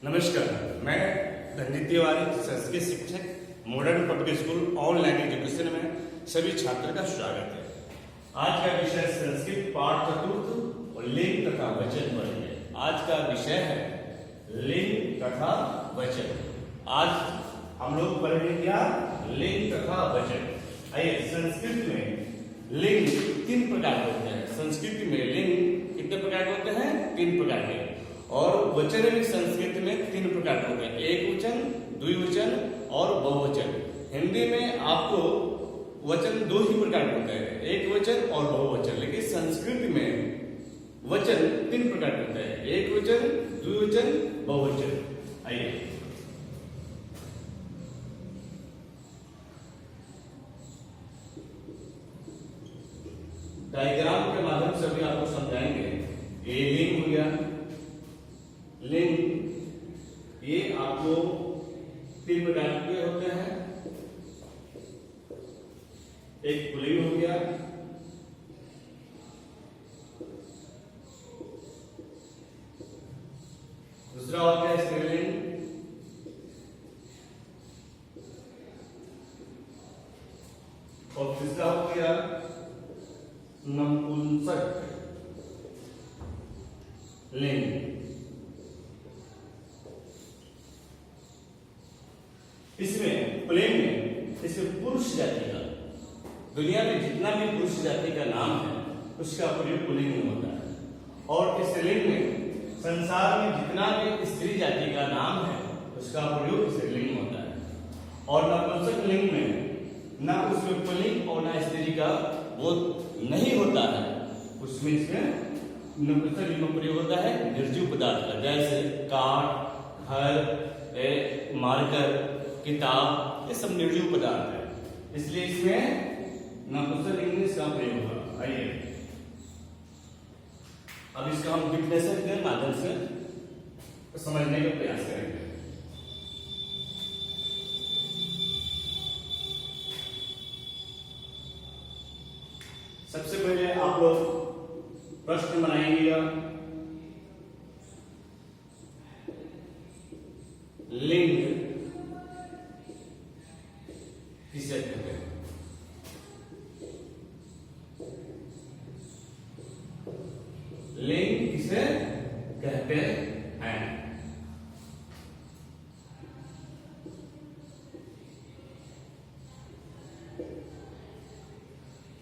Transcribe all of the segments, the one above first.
नमस्कार, मैं रंजीत तिवारी, संस्कृत शिक्षक, modern public school online education में सभी छात्रों का स्वागत है। आज का विषय संस्कृत पाठ चतुर्थ और लिंग तथा वचन पर है। आज का विषय है लिंग तथा वचन। आज हम लोग पढ़ेंगे क्या? लिंग तथा वचन। आइए, संस्कृत में लिंग 3 प्रकार के होते हैं। संस्कृत में लिंग कितने प्रकार के होते हैं? 3 प्रकार के। और वचन भी संस्कृत में 3 प्रकार के होते हैं, एक वचन, द्विवचन और बहुवचन। हिंदी में आपको वचन 2 ही प्रकार के होते हैं, एक वचन और बहुवचन। लेकिन संस्कृत में वचन 3 प्रकार के होते हैं, एक वचन, द्विवचन, बहुवचन। आइए, डायग्राम के माध्यम से भी आपको समझाएंगे। ये लिंग हो गया। लिंग ये आपको 3 प्रकार के होते हैं, एक पुल्लिंग हो गया, दूसरा होता है स्त्रीलिंग, और तीसरा हो गया नपुंसक लिंग। इसमें पुल्लिंग में इसमें पुरुष जाति का, दुनिया में जितना भी पुरुष जाति का नाम है उसका प्रयोग पुल्लिंग में होता है। और स्त्रीलिंग में संसार में जितना भी स्त्री जाति का नाम है उसका प्रयोग स्त्रीलिंग में होता है। और नपुंसक लिंग में ना उसमें पुल्लिंग और ना स्त्री का बोध नहीं होता है, उसमें इसमें नपुंसक लिंग में प्रयोग होता है निर्जीव पदार्थ का, जैसे काठ, घर, मार्कर, किताब, ये सब निर्जीव पदार्थ है। इसलिए इसमें नपुंसक लिंग में इसका प्रयोग होगा। आइए, अब इसका हम डिफिनेशन के माध्यम से समझने का प्रयास करेंगे। सबसे पहले आप लोग प्रश्न बनाएंगे। लिंग किसे कहते हैं? लिंग किसे कहते हैं?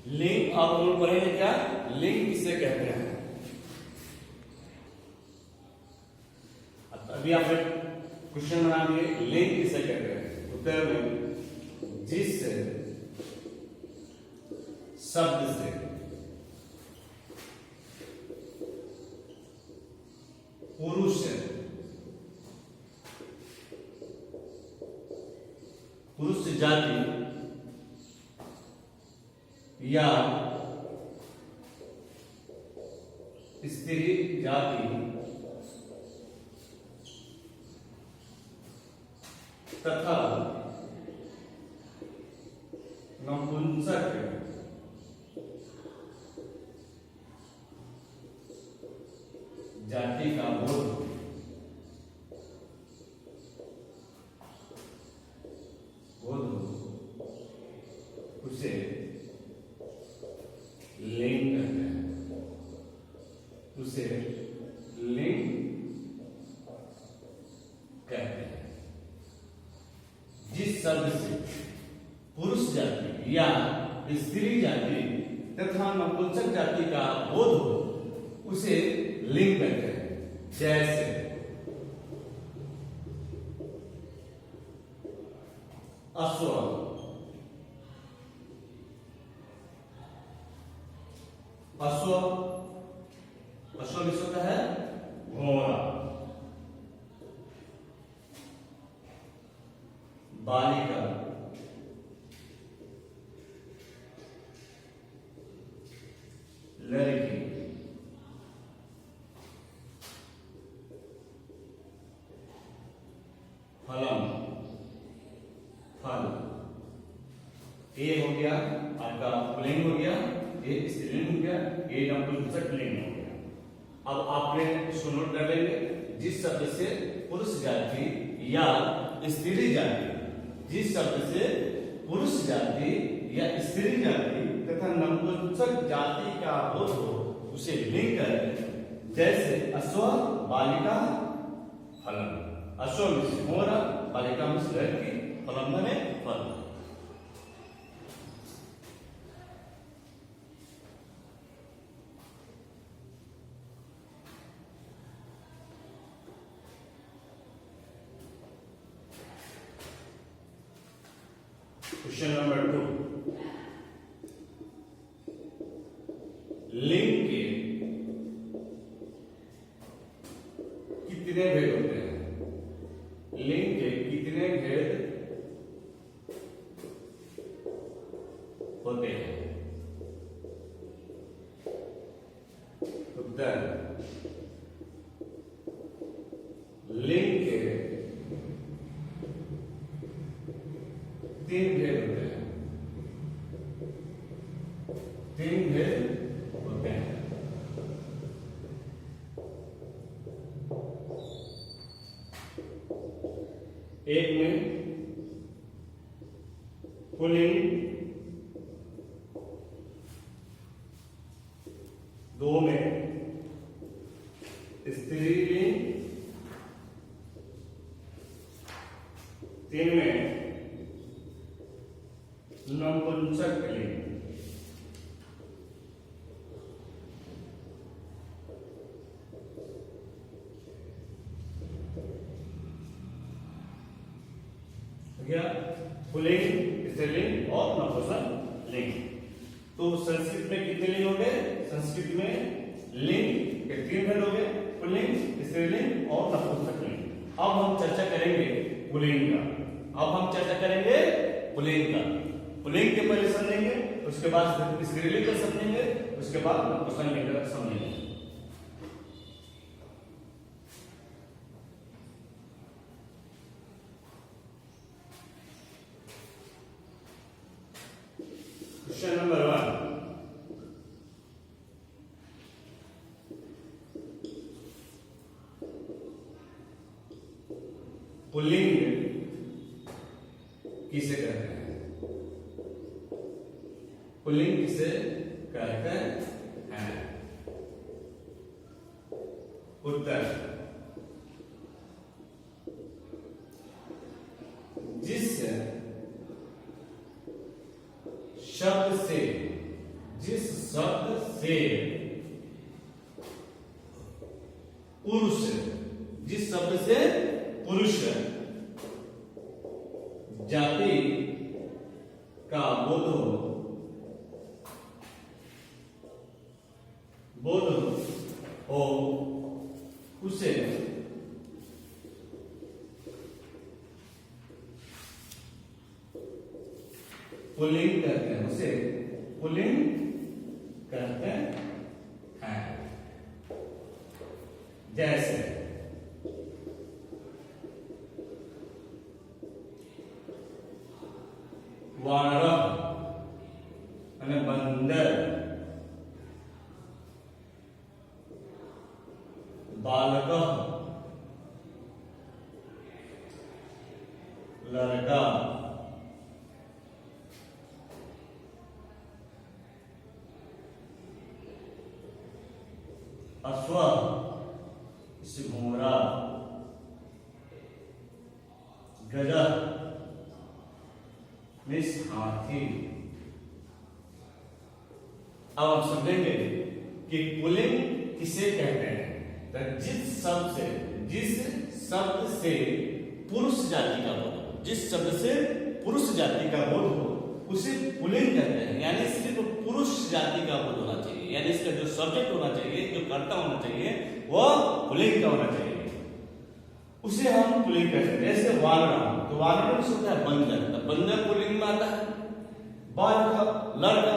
लिंग आप लोग पढ़ेंगे क्या? लिंग किसे कहते हैं? अभी आप क्वेश्चन बनाएंगे, लिंग किसे कहते हैं? उत्तर में जिस शब्द से पुरुष जाति या स्त्री जाति तथा नपुंसक जाति का बोध उसे लिंग कहते हैं। उसे लिंग कहते हैं। जिस शब्द से पुरुष जाति या स्त्री जाति तथा नपुंसक जाति का बोध हो उसे लिंग कहते हैं। जैसे अश्व, अश्व किस होता है? घोड़ा। बालिका, लड़की। फलम, फल। ये हो गया आपका पुल्लिंग हो गया, ये स्त्रीलिंग हो गया, ये नपुंसक लिंग हो गया। अब आपने इसको नोट कर लेंगे। जिस शब्द से पुरुष जाति या स्त्री जाति, जिस शब्द से पुरुष जाति या स्त्री जाति तथा नपुंसक जाति का बोध हो उसे लिंग कहते हैं। जैसे अश्व, बालिका, फलम। अश्व में से मोरा, बालिका में से लड़की, फलम में फल। क्वेश्चन नंबर 2, लिंग के कितने भेद होते हैं? लिंग के कितने भेद होते हैं? उत्तर, लिंग के 3 भेद होते हैं। 3 भेद होते हैं। एक में पुल्लिंग, 2 में स्त्रीलिंग, 3 में नपुंसक लिंग। पुल्लिंग, स्त्रीलिंग और नपुंसक लिंग। तो संस्कृत में कितने लिंग हो गए? संस्कृत में लिंग के 3 भेद हो गए, पुल्लिंग, स्त्रीलिंग और नपुंसक लिंग। अब हम चर्चा करेंगे पुल्लिंग का। अब हम चर्चा करेंगे पुल्लिंग का। पुल्लिंग के पहले समझेंगे, उसके बाद स्त्रीलिंग को समझेंगे, उसके बाद नपुंसक लिंग को समझेंगे। क्वेश्चन नंबर 1, पुल्लिंग किसे कहते हैं? पुल्लिंग किसे कहते हैं? उत्तर, जिस शब्द से पुरुष, जिस शब्द से पुरुष जाति का बोध हो उसे पुल्लिंग कहते हैं। उसे पुल्लिंग कहते हैं। जैसे वानर અને बंदर, बालक, लड़का, अश्व, घोड़ा, गधा, मिस हाथी। अब हम समझेंगे कि पुल्लिंग किसे कहते हैं। तो जिस शब्द से पुरुष जाति का बोध हो, जिस शब्द से पुरुष जाति का बोध हो उसे पुल्लिंग कहते हैं। यानी सिर्फ पुरुष जाति का बोध होना चाहिए, यानी इसका जो सब्जेक्ट होना चाहिए, जो कर्ता होना चाहिए, वह पुल्लिंग का होना चाहिए, उसे हम पुल्लिंग कहते हैं। जैसे वानर, तो वानर में होता है बंदर, तो बंदर पुल्लिंग में आता है। बालक, लड़का,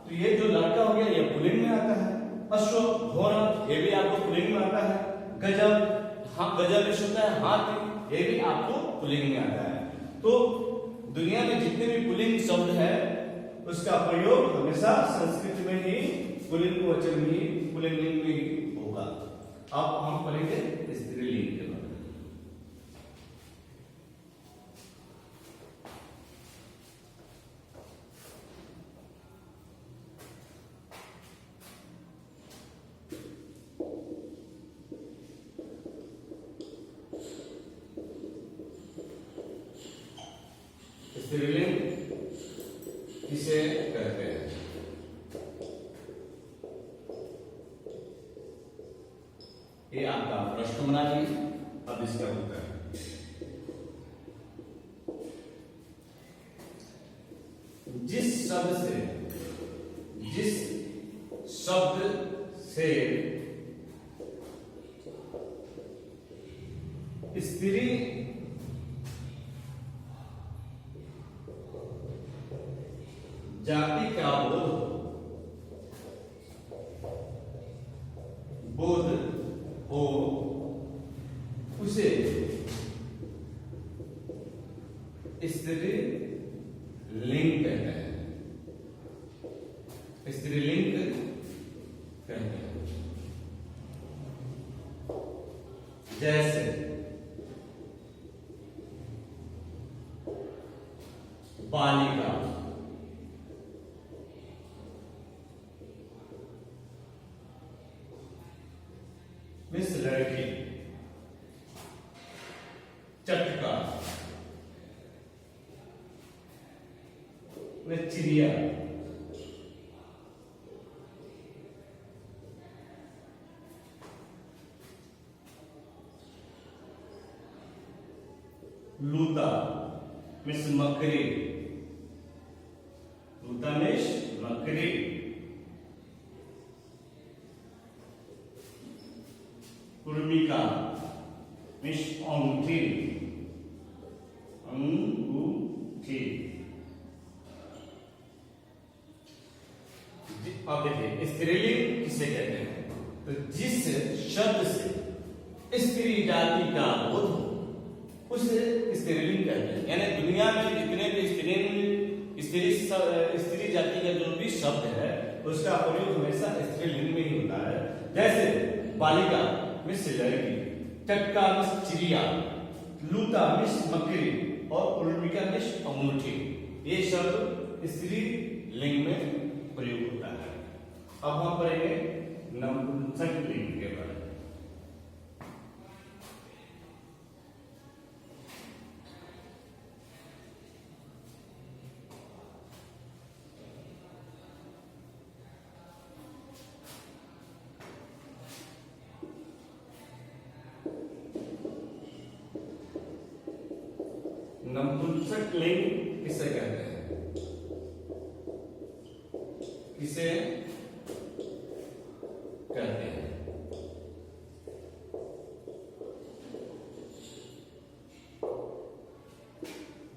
तो ये जो लड़का हो गया ये पुल्लिंग में आता है। अश्व, घोड़ा, ये भी आपको पुल्लिंग में आता है। गजब, गजब में होता है हाथी, ये भी आपको पुल्लिंग में आता है। तो दुनिया में जितने भी पुल्लिंग शब्द है उसका प्रयोग हमेशा संस्कृत में ही पुल्लिंग वचन में ही, पुल्लिंग में ही होगा। अब हम पढ़ेंगे स्त्रीलिंग के बारे में। स्त्रीलिंग किसे कहते हैं? ये आपका प्रश्न बना लीजिए। अब इसका उत्तर जिस शब्द से स्त्री जाति का बोध हो उसे स्त्रीलिंग कहते हैं। स्त्रीलिंग कहते हैं। जैसे बालिका, मिस लड़की, चटका, चिड़िया, लूता, मिस मकड़ी, लूता मिस मकड़ी, उर्मिका, मिस अंगूठी, अंगूठी। अब देखिए स्त्रीलिंग किसे कहते हैं? तो जिस शब्द से स्त्री जाति का बोध हो उसे स्त्रीलिंग कहते हैं। यानी दुनिया में जितने भी स्त्री जाति का जो भी शब्द है उसका प्रयोग हमेशा स्त्रीलिंग में ही होता है। जैसे बालिका मिस लड़की, चटका मिस चिड़िया, लूता मिस मकड़ी और उर्मिका मिस अंगूठी। ये शब्द स्त्रीलिंग में प्रयोग होता है। अब हम पढ़ेंगे नपुंसक लिंग के बारे में। नपुंसक लिंग किसे कहते हैं? किसे कहते हैं?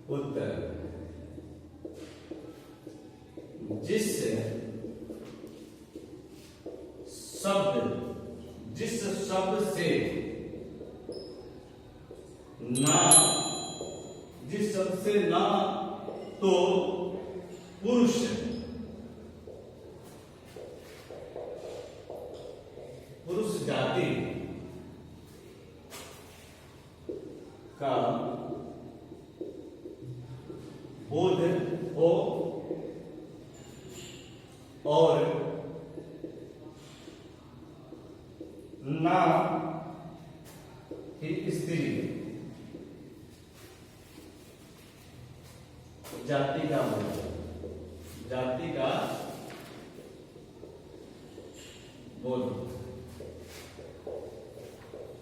उत्तर जिस शब्द से ना तो पुरुष जाति का बोध हो और ना ही स्त्री जाति का बोध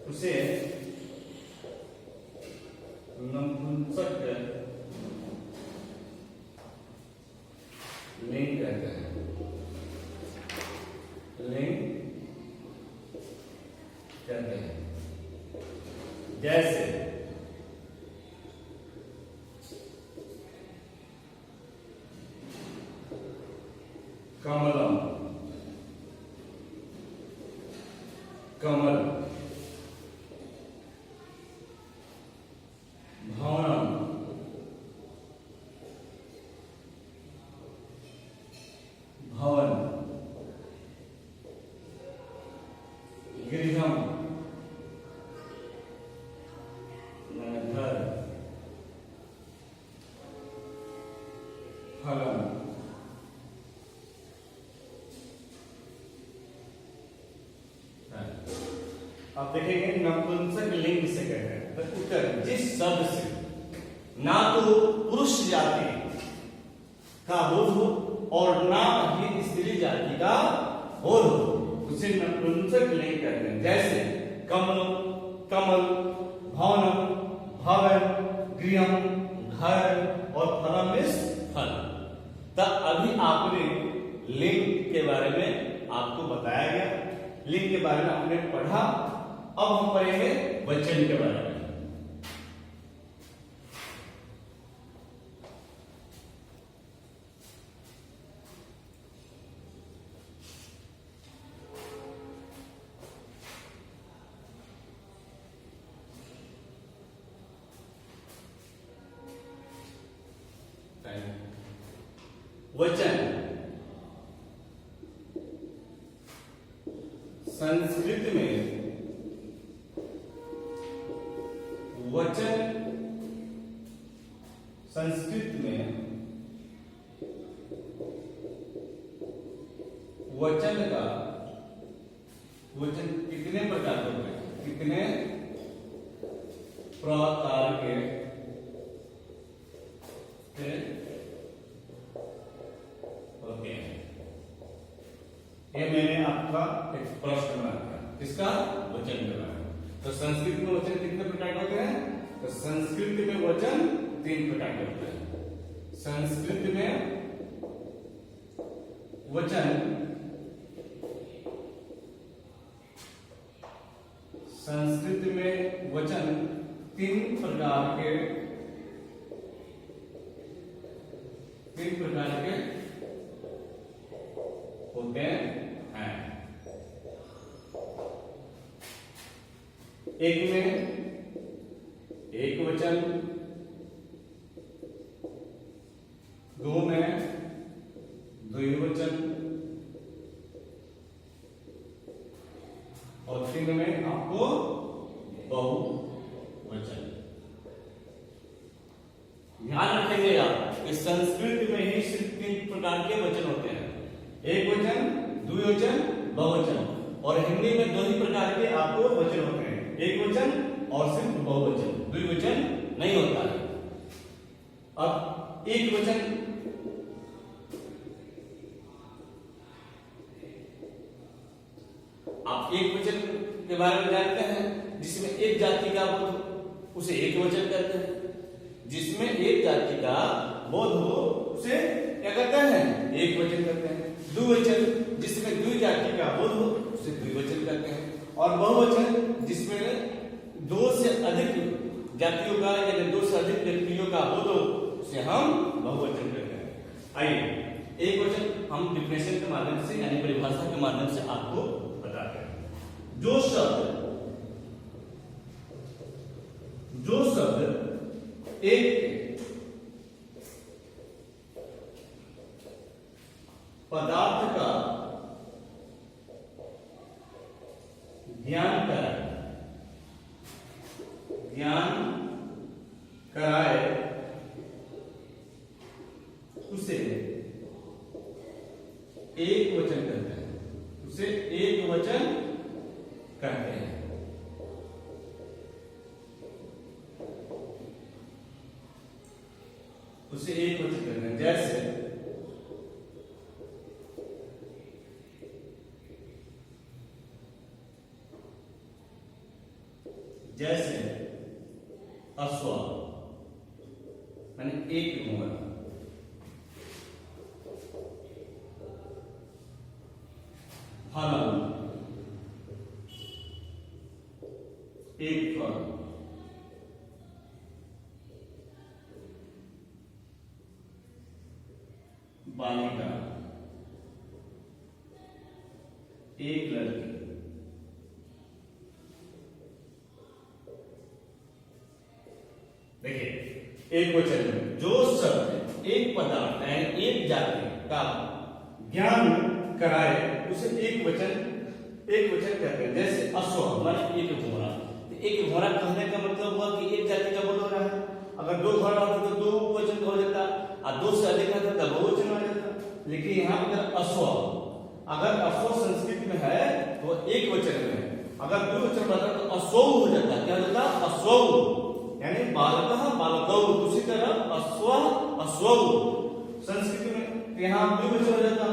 उसे नपुंसक लिंग कहते हैं। लिंग कहते हैं। जैसे कमलम, कमल, भवनम, भवन, गृहम, आप देखेंगे नपुंसक लिंग किसे कहते हैं। तो उत्तर, जिस शब्द से ना तो पुरुष जाति का बोध हो और ना ही स्त्री जाति का बोध हो, उसे नपुंसक लिंग कहते हैं। जैसे कमल, कमल, भवनम, भवन, गृहम, घर और फलम इस फल। तब अभी आपने लिंग के बारे में आपको बताया गया, लिंग के बारे में आपने पढ़ा। अब हम पढ़ेंगे वचन के बारे में। वचन संस्कृत में वचन, संस्कृत में वचन का, वचन कितने प्रकार के होते हैं, कितने प्रकार के होते हैं। ये मैंने आपका एक प्रश्न बनाया, किसका, वचन के बारे में। तो संस्कृत में वचन कितने प्रकार के होते हैं? तो संस्कृत में वचन 3 प्रकार के होते हैं। संस्कृत में वचन, संस्कृत में वचन 3 प्रकार के होते हैं। एक में एक वचन, 2 में द्विवचन और 3 में आपको बहुवचन। ध्यान रखेंगे आप कि संस्कृत में ही सिर्फ 3 प्रकार के वचन होते हैं, एक वचन, द्विवचन, बहुवचन। और हिंदी में 2 ही प्रकार के आपको वचन होते हैं, एक वचन और सिर्फ बहुवचन, द्विवचन नहीं होता है। अब एक वचन, आप एक वचन के बारे में जानते हैं, जिसमें एक जाति का बोध हो उसे एक वचन कहते हैं, जिसमें एक जाति का बोध हो उसे क्या कहते हैं, एक वचन कहते हैं। द्विवचन, जिसमें द्वि जाति का बोध हो उसे द्विवचन कहते हैं। और बहुवचन, जिसमें 2 से अधिक जातियों का या 2 से अधिक व्यक्तियों का बोध हो उसे हम बहुवचन कहते हैं। आइए एक वचन हम डिफिनेशन के माध्यम से यानी परिभाषा के माध्यम से आपको बताते हैं। जो शब्द एक पदार्थ का ज्ञान कराए उसे एक वचन कहते हैं, उसे एक वचन कहते हैं। उसे एक वचन कहते हैं। जैसे अश्व माने एक घोड़ा, फल एक फल, बालिका एक लड़की, देखिए एक वचन में जो शब्द एक पदार्थ है एक जाति का ज्ञान कराए उसे एक वचन कहते हैं। जैसे अश्व माने एक घोड़ा, एक घोड़ा कहने का मतलब हुआ कि एक जाति का बोल रहा है। अगर 2 घोड़ा होता तो 2 वचन हो जाता, और 2 से अधिक होता तो बहुवचन हो जाता। लेकिन यहाँ पर अश्व, अगर अश्व संस्कृत में है तो एक वचन में है, अगर द्विवचन रहता तो अस्वौ हो जाता, क्या होता? अस्वौ, यानी बालकः बालकौ। उसी तरह अश्व अश्वौ संस्कृत में यहाँ द्विवचन हो जाता,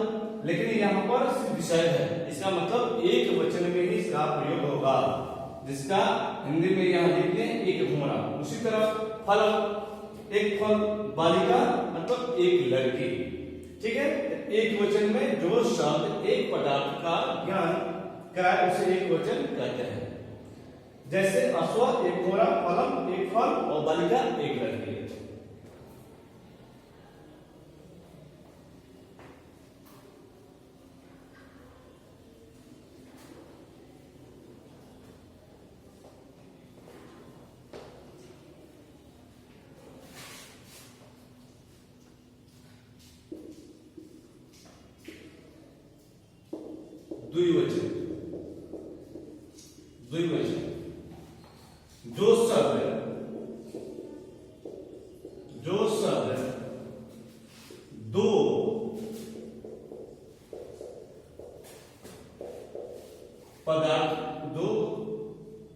लेकिन यहाँ पर सिर्फ विषय है, इसका मतलब एक वचन में ही इसका प्रयोग होगा, जिसका हिंदी में यहाँ लिखते हैं एक घोड़ा। उसी तरह फल, एक फल, बालिका मतलब एक लड़की। ठीक है, एक वचन में जो शब्द एक पदार्थ का ज्ञान कराए उसे एक वचन कहते हैं। जैसे अश्व एक घोड़ा, फलम एक फल और बालिका एक लड़की। द्विवचन, द्विवचन जो शब्द दो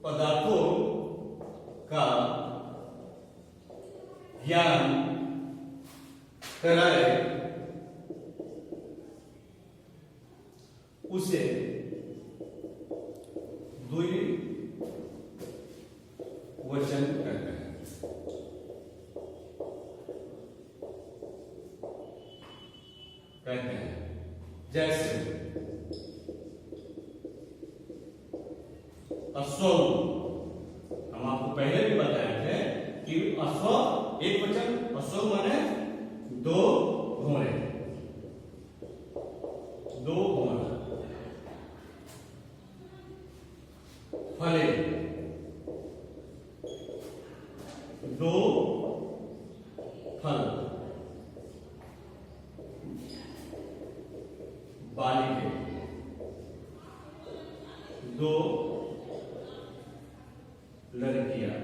पदार्थों का ज्ञान कराए उसे द्विवचन कहते हैं। जैसे अश्व, हम आपको पहले भी बताए थे कि अश्व एक वचन, अश्व माने दो घोड़े, दो घोड़ा। फले दो फल, बालिके दो लड़कियां।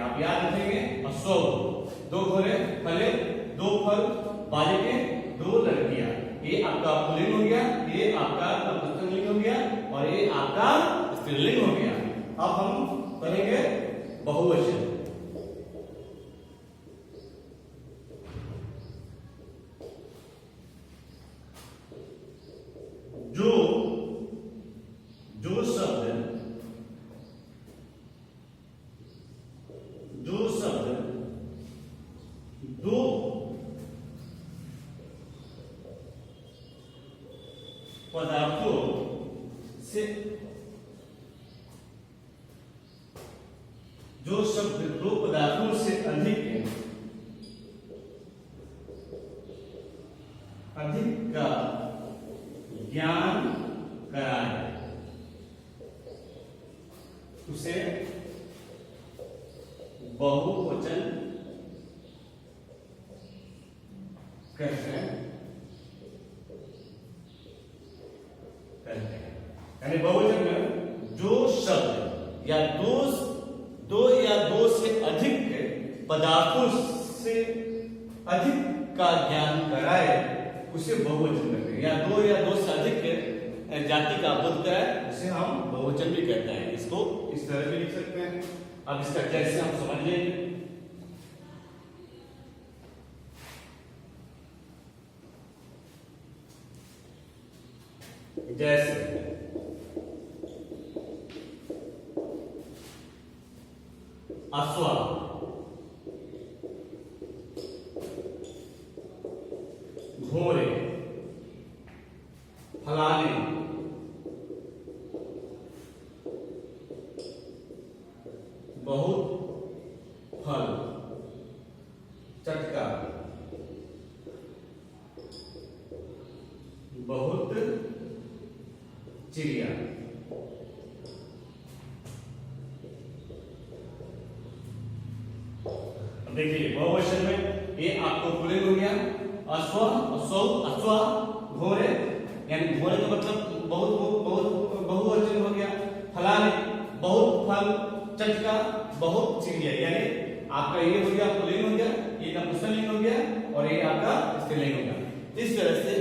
आप याद रखेंगे, अश्व दो घोड़े, फले दो फल, बालिके दो लड़कियां। ये आपका पुल्लिंग हो गया, ये आपका नपुंसकलिंग हो गया और ये आपका स्त्रीलिंग हो गया। अब हम करेंगे बहुवचन। जो शब्द दो पदार्थों से, जो शब्द दो पदार्थों से अधिक का ज्ञान कराए उसे बहुवचन कहते हैं। यानी बहुवचन में जो शब्द या दो या दो से अधिक पदार्थों से अधिक का ज्ञान कराए उसे बहुवचन कहते हैं। या दो से अधिक जाति का बोध कराए उसे हम बहुवचन भी कहते हैं। इसको इस तरह भी लिख सकते हैं। अब इसका कैसे हम समझ लेंगे। जैसे अश्व घोड़े, फलाने, बहुत फल, चटका, बहुत चिड़िया। देखिए बहुवचन में ये आपको पुल्लिंग हो गया, अश्व अश्वा घोड़े, यानी घोड़े का मतलब बहुवचन हो गया। फलाने बहुत फल, चटका बहुत चिड़िया, यानी आपका ये हो गया पुल्लिंग हो गया, ये नपुंसकलिंग हो गया और ये आपका स्त्रीलिंग हो गया। इस तरह से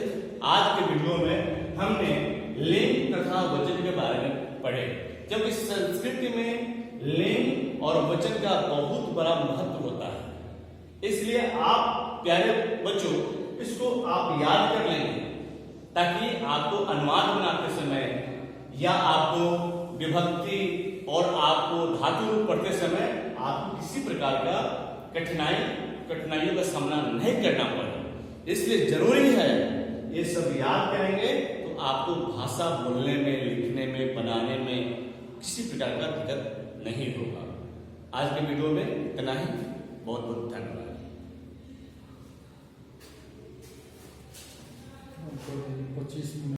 आज के वीडियो में हमने लिंग तथा वचन के बारे में पढ़े। जब इस संस्कृति में लिंग और वचन का बहुत बड़ा महत्व होता है, इसलिए आप प्यारे बच्चों इसको आप याद कर लेंगे, ताकि आपको अनुवाद बनाते समय या आपको विभक्ति और आपको धातु पढ़ते समय आपको किसी प्रकार का कठिनाइयों का सामना नहीं करना पड़े। इसलिए जरूरी है ये सब याद करेंगे तो आपको भाषा बोलने में, लिखने में, बनाने में किसी प्रकार का दिक्कत नहीं होगा। आज के वीडियो में इतना ही। बहुत बहुत धन्यवाद। 25 मिनट।